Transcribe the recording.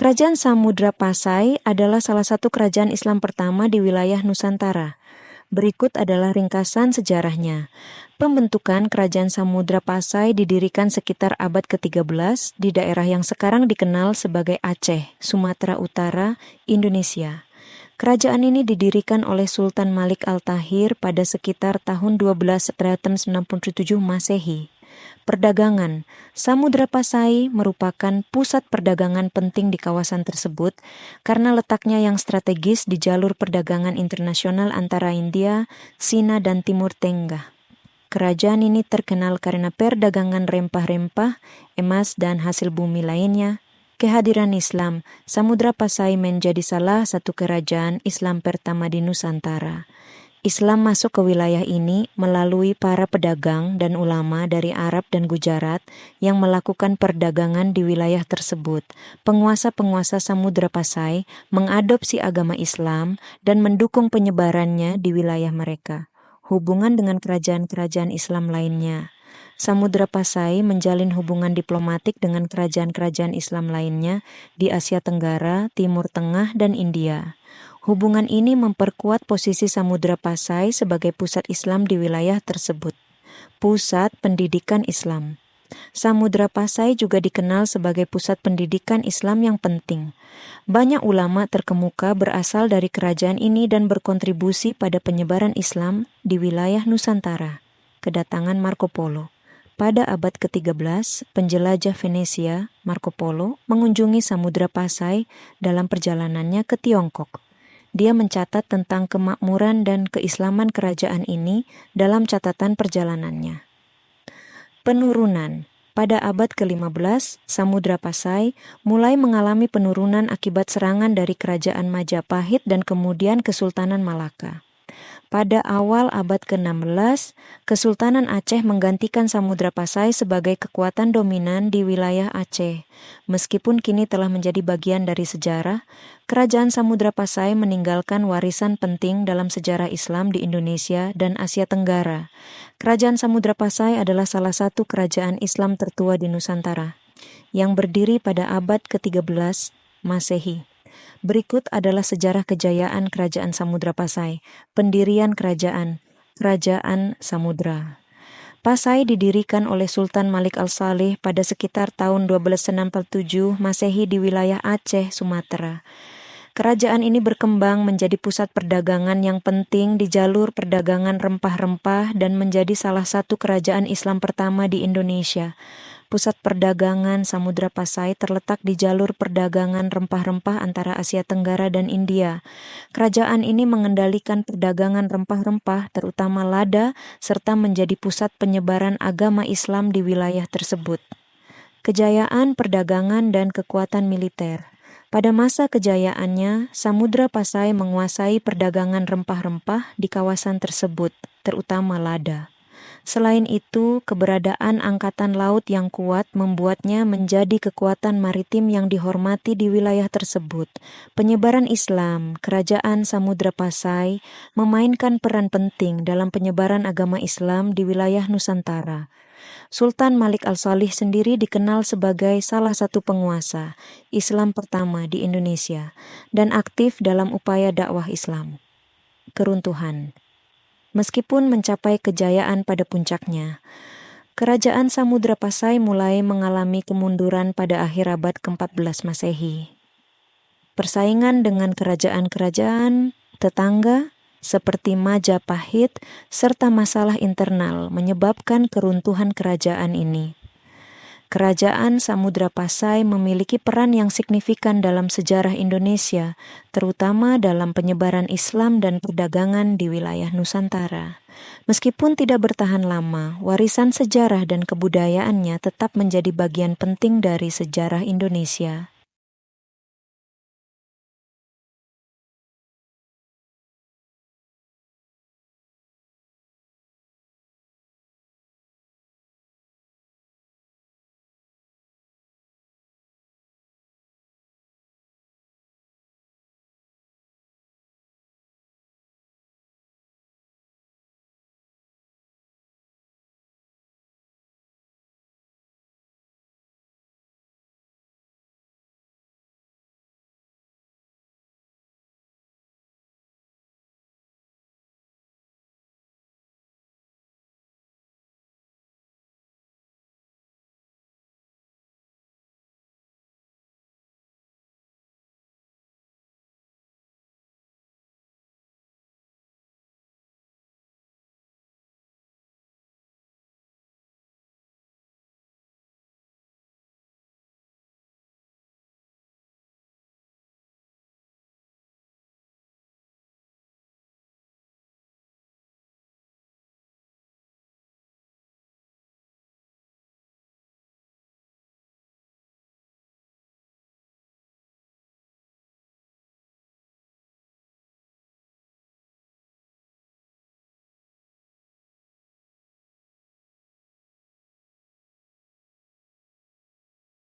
Kerajaan Samudra Pasai adalah salah satu kerajaan Islam pertama di wilayah Nusantara. Berikut adalah ringkasan sejarahnya. Pembentukan Kerajaan Samudra Pasai didirikan sekitar abad ke-13 di daerah yang sekarang dikenal sebagai Aceh, Sumatera Utara, Indonesia. Kerajaan ini didirikan oleh Sultan Malik Al-Tahir pada sekitar tahun 1297 Masehi. Perdagangan. Samudra Pasai merupakan pusat perdagangan penting di kawasan tersebut karena letaknya yang strategis di jalur perdagangan internasional antara India, Cina, dan Timur Tengah. Kerajaan ini terkenal karena perdagangan rempah-rempah, emas, dan hasil bumi lainnya. Kehadiran Islam, Samudra Pasai menjadi salah satu kerajaan Islam pertama di Nusantara. Islam masuk ke wilayah ini melalui para pedagang dan ulama dari Arab dan Gujarat yang melakukan perdagangan di wilayah tersebut. Penguasa-penguasa Samudra Pasai mengadopsi agama Islam dan mendukung penyebarannya di wilayah mereka. Hubungan dengan kerajaan-kerajaan Islam lainnya. Samudra Pasai menjalin hubungan diplomatik dengan kerajaan-kerajaan Islam lainnya di Asia Tenggara, Timur Tengah, dan India. Hubungan ini memperkuat posisi Samudra Pasai sebagai pusat Islam di wilayah tersebut. Pusat pendidikan Islam. Samudra Pasai juga dikenal sebagai pusat pendidikan Islam yang penting. Banyak ulama terkemuka berasal dari kerajaan ini dan berkontribusi pada penyebaran Islam di wilayah Nusantara. Kedatangan Marco Polo. Pada abad ke-13, penjelajah Venesia, Marco Polo, mengunjungi Samudra Pasai dalam perjalanannya ke Tiongkok. Dia mencatat tentang kemakmuran dan keislaman kerajaan ini dalam catatan perjalanannya. Penurunan. Pada abad ke-15, Samudra Pasai mulai mengalami penurunan akibat serangan dari kerajaan Majapahit dan kemudian Kesultanan Malaka. Pada awal abad ke-16, Kesultanan Aceh menggantikan Samudra Pasai sebagai kekuatan dominan di wilayah Aceh. Meskipun kini telah menjadi bagian dari sejarah, Kerajaan Samudra Pasai meninggalkan warisan penting dalam sejarah Islam di Indonesia dan Asia Tenggara. Kerajaan Samudra Pasai adalah salah satu kerajaan Islam tertua di Nusantara, yang berdiri pada abad ke-13 Masehi. Berikut adalah sejarah kejayaan Kerajaan Samudra Pasai. Pendirian Kerajaan Samudra Pasai didirikan oleh Sultan Malik Al-Saleh pada sekitar tahun 1267 Masehi di wilayah Aceh, Sumatera. Kerajaan ini berkembang menjadi pusat perdagangan yang penting di jalur perdagangan rempah-rempah dan menjadi salah satu kerajaan Islam pertama di Indonesia. Pusat perdagangan Samudra Pasai terletak di jalur perdagangan rempah-rempah antara Asia Tenggara dan India. Kerajaan ini mengendalikan perdagangan rempah-rempah, terutama lada, serta menjadi pusat penyebaran agama Islam di wilayah tersebut. Kejayaan perdagangan dan kekuatan militer. Pada masa kejayaannya, Samudra Pasai menguasai perdagangan rempah-rempah di kawasan tersebut, terutama lada. Selain itu, keberadaan angkatan laut yang kuat membuatnya menjadi kekuatan maritim yang dihormati di wilayah tersebut. Penyebaran Islam, Kerajaan Samudra Pasai memainkan peran penting dalam penyebaran agama Islam di wilayah Nusantara. Sultan Malik Al-Saleh sendiri dikenal sebagai salah satu penguasa Islam pertama di Indonesia dan aktif dalam upaya dakwah Islam. Keruntuhan. Meskipun mencapai kejayaan pada puncaknya, Kerajaan Samudra Pasai mulai mengalami kemunduran pada akhir abad ke-14 Masehi. Persaingan dengan kerajaan-kerajaan tetangga seperti Majapahit serta masalah internal menyebabkan keruntuhan kerajaan ini. Kerajaan Samudra Pasai memiliki peran yang signifikan dalam sejarah Indonesia, terutama dalam penyebaran Islam dan perdagangan di wilayah Nusantara. Meskipun tidak bertahan lama, warisan sejarah dan kebudayaannya tetap menjadi bagian penting dari sejarah Indonesia.